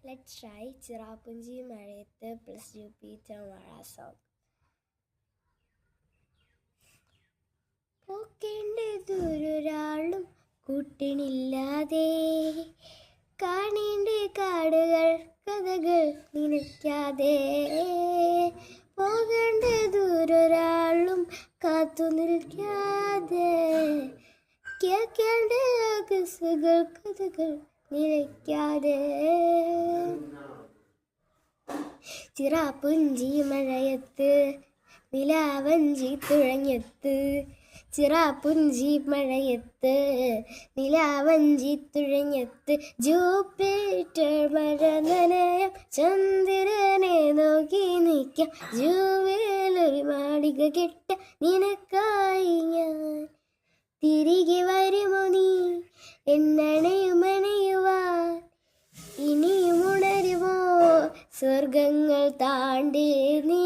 Let's try Cherrapunji മഴയത്ത് plus Jupiter മഴ song. പോക്കേണ്ടതൊരാളും കൂട്ടിനില്ലാതെ, കാണേണ്ട കാടുകൾ കഥകൾ നിനയ്ക്കാതെ, പോകേണ്ടതൊരാളും കാത്തു നിൽക്കാതെ, കേൾക്കേണ്ട കഥകൾ നിലയ്ക്കാതെ. ചിറാപ്പുഞ്ചി മഴയത്ത് നിലാവഞ്ചി തുഴഞ്ഞെത്ത്, ചിറാപ്പുഞ്ചി മഴയത്ത് നിലാവഞ്ചി തുഴഞ്ഞെത്ത്, ജൂപ്പിറ്റർ മഴ നനയാം, ചന്ദ്രനെ നോക്കി നിൽക്കാം, ജൂവിലൊരു മാളിക കെട്ട നിനക്കായി ഞാൻ. തിരികെ വരുമോ നീ എന്നണയുമണയുവാൻ, ഇനിയും ഉണരുമോ സ്വർഗങ്ങൾ താണ്ടി നീ.